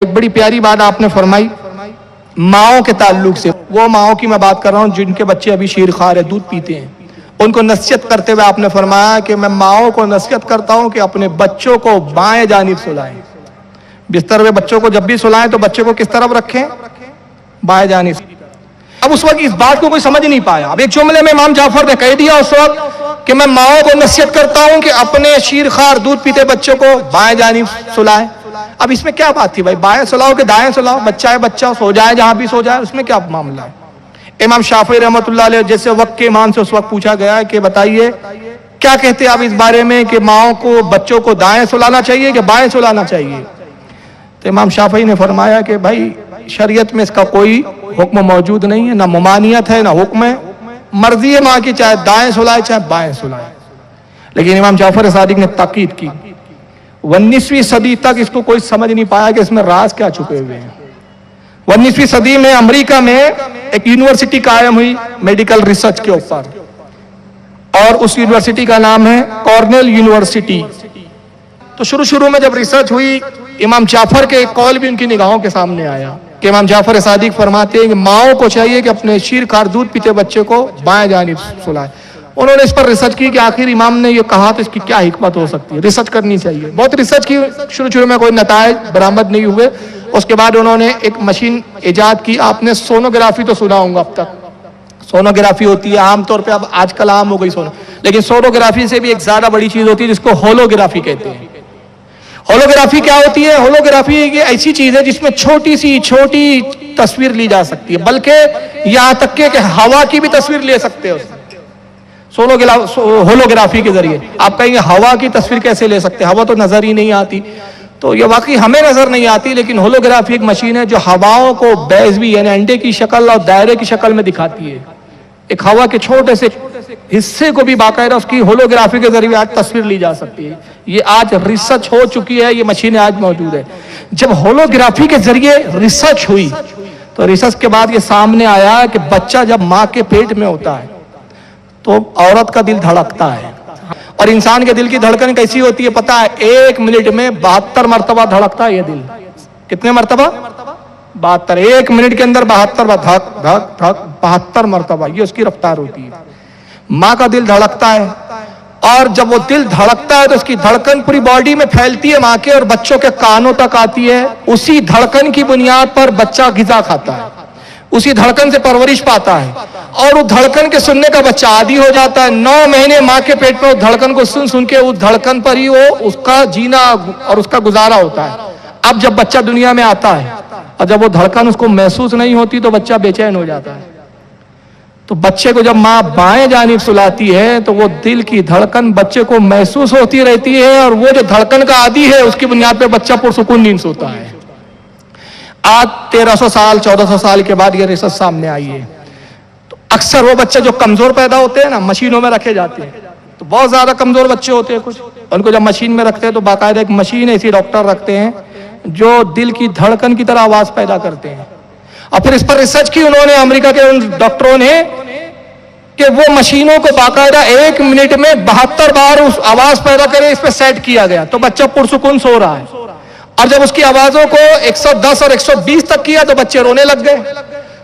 ایک بڑی پیاری بات آپ نے فرمائی ماؤں کے تعلق سے. وہ ماؤں کی میں بات کر رہا ہوں جن کے بچے ابھی شیر خوار ہے، دودھ پیتے ہیں. ان کو نصیحت کرتے ہوئے آپ نے فرمایا کہ میں ماؤں کو نصیحت کرتا ہوں کہ اپنے بچوں کو بائیں جانب سلائیں. بستر میں بچوں کو جب بھی سلائیں تو بچے کو کس طرف رکھیں؟ بائیں جانب. اب اس وقت اس بات کو کوئی سمجھ نہیں پایا. اب ایک جملے میں امام جعفر نے کہہ دیا اس وقت کہ میں ماؤں کو نصیحت کرتا ہوں کہ اپنے شیر خوار دودھ پیتے بچوں کو بائیں جانب سلائیں. اب اس میں کیا بات تھی بھائی؟ بائیں سلاؤ کہ دائیں سلاؤ؟ بچہ ہے بچہ، سو جائے جہاں بھی سو جائے، اس میں کیا معاملہ ہے؟ امام شافعی رحمۃ اللہ علیہ جیسے وقت کے امام سے اس وقت پوچھا گیا کہ بتائیے کیا کہتے ہیں آپ اس بارے میں کہ ماؤں کو بچوں کو دائیں سلانا چاہیے کہ بائیں سلانا چاہیے؟ تو امام شافعی نے فرمایا کہ بھائی شریعت میں اس کا کوئی حکم موجود نہیں ہے، نہ ممانعت ہے نہ حکم ہے. مرضی ہے ماں کی، چاہے دائیں سلائے چاہے بائیں سلائے. لیکن امام جعفر صادق نے تاکید کی. 19ویں صدی تک اس کو کوئی سمجھ نہیں پایا کہ اس میں راز کیا چھپے ہوئے ہیں. 19ویں صدی میں امریکہ میں ایک یونیورسٹی قائم ہوئی میڈیکل ریسرچ کے اوپر، اور اس یونیورسٹی کا نام ہے کارنیل یونیورسٹی. تو شروع میں جب ریسرچ ہوئی امام جعفر کے ایک قول بھی ان کی نگاہوں کے سامنے آیا کہ امام جعفر صادق فرماتے ہیں کہ ماؤں کو چاہیے کہ اپنے شیر خوار دودھ پیتے بچے کو بائیں جانب سلائے. انہوں نے اس پر ریسرچ کی کہ آخر امام نے یہ کہا تو اس کی کیا حکمت ہو سکتی ہے، ریسرچ کرنی چاہیے. بہت ریسرچ کی، شروع میں کوئی نتائج برآمد نہیں ہوئے. اس کے بعد انہوں نے ایک مشین ایجاد کی. آپ نے سونوگرافی تو سنا ہوگا اب تک. سونوگرافی ہوتی ہے عام طور پہ، اب آج کل عام ہو گئی سونو، لیکن سونوگرافی سے بھی ایک زیادہ بڑی چیز ہوتی ہے جس کو ہولوگرافی کہتے ہیں. ہولوگرافی کیا ہوتی ہے؟ ہولوگرافی ایک ایسی چیز ہے جس میں چھوٹی تصویر لی جا سکتی ہے، بلکہ یہاں تک کہ ہوا کی بھی تصویر لے سکتے ہو. ہولوگرافی کے ذریعے آپ کہیں گے ہوا کی تصویر کیسے لے سکتے؟ ہوا تو نظر ہی نہیں آتی. تو یہ واقعی ہمیں نظر نہیں آتی، لیکن ہولوگرافی ایک مشین ہے جو ہواؤں کو بیضوی یعنی انڈے کی شکل اور دائرے کی شکل میں دکھاتی ہے. ایک ہوا کے چھوٹے سے حصے کو بھی باقاعدہ اس کی ہولوگرافی کے ذریعے آج تصویر لی جا سکتی ہے. یہ آج ریسرچ ہو چکی ہے، یہ مشینیں آج موجود ہے. جب ہولوگرافی کے ذریعے ریسرچ ہوئی تو ریسرچ کے بعد یہ سامنے آیا کہ بچہ جب ماں کے پیٹ میں ہوتا ہے تو عورت کا دل دھڑکتا ہے، اور انسان کے دل کی دھڑکن کیسی ہوتی ہے پتہ ہے؟ 1 منٹ میں 72 مرتبہ دھڑکتا ہے یہ دل. کتنے مرتبہ؟ 72. 1 منٹ کے اندر 72 دھک دھک دھک 72 مرتبہ یہ اس کی رفتار ہوتی ہے. ماں کا دل دھڑکتا ہے، اور جب وہ دل دھڑکتا ہے تو اس کی دھڑکن پوری باڈی میں پھیلتی ہے ماں کے، اور بچوں کے کانوں تک آتی ہے. اسی دھڑکن کی بنیاد پر بچہ غذا کھاتا ہے، اسی دھڑکن سے پرورش پاتا ہے، اور اس دھڑکن کے سننے کا بچہ عادی ہو جاتا ہے. 9 مہینے ماں کے پیٹ میں اس دھڑکن کو سن کے اس دھڑکن پر ہی وہ اس کا جینا اور اس کا گزارا ہوتا ہے. اب جب بچہ دنیا میں آتا ہے اور جب وہ دھڑکن اس کو محسوس نہیں ہوتی تو بچہ بے چین ہو جاتا ہے. تو بچے کو جب ماں بائیں جانب سلاتی ہے تو وہ دل کی دھڑکن بچے کو محسوس ہوتی رہتی ہے، اور وہ جو دھڑکن کا عادی ہے اس کی بنیاد پہ بچہ پرسکون نیند سوتا ہے. آج 1300 سال 1400 سال کے بعد یہ ریسرچ سامنے آئی ہے. تو اکثر وہ بچے جو کمزور پیدا ہوتے ہیں نا، مشینوں میں رکھے جاتے ہیں. تو بہت زیادہ کمزور بچے ہوتے ہیں کچھ، ان کو جب مشین میں رکھتے ہیں تو باقاعدہ ایک مشین ایسی ڈاکٹر رکھتے ہیں جو دل کی دھڑکن کی طرح آواز پیدا کرتے ہیں. اور پھر اس پر ریسرچ کی انہوں نے، امریکہ کے ان ڈاکٹروں نے، کہ وہ مشینوں کو باقاعدہ 1 منٹ میں 72 بار اس آواز پیدا کرے اس پہ سیٹ کیا گیا. تو بچہ پرسکون سو رہا ہے. اور جب اس کی آوازوں کو 110 اور 120 تک کیا تو بچے رونے لگ گئے.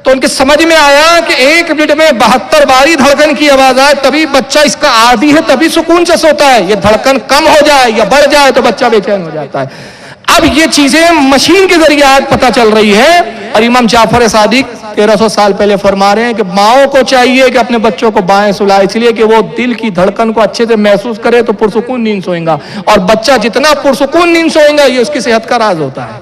تو ان کے سمجھ میں آیا کہ 1 منٹ میں 72 باری دھڑکن کی آواز آئے تبھی بچہ اس کا عادی ہے، تبھی سکون سے سوتا ہے. یہ دھڑکن کم ہو جائے یا بڑھ جائے تو بچہ بے چین ہو جاتا ہے. اب یہ چیزیں مشین کے ذریعے آج پتہ چل رہی ہے. اور امام جعفر صادق 1300 سال پہلے فرما رہے ہیں کہ ماؤں کو چاہیے کہ اپنے بچوں کو بائیں سلائے، اس لیے کہ وہ دل کی دھڑکن کو اچھے سے محسوس کرے تو پرسکون نیند سوئے گا. اور بچہ جتنا پرسکون نیند سوئے گا یہ اس کی صحت کا راز ہوتا ہے.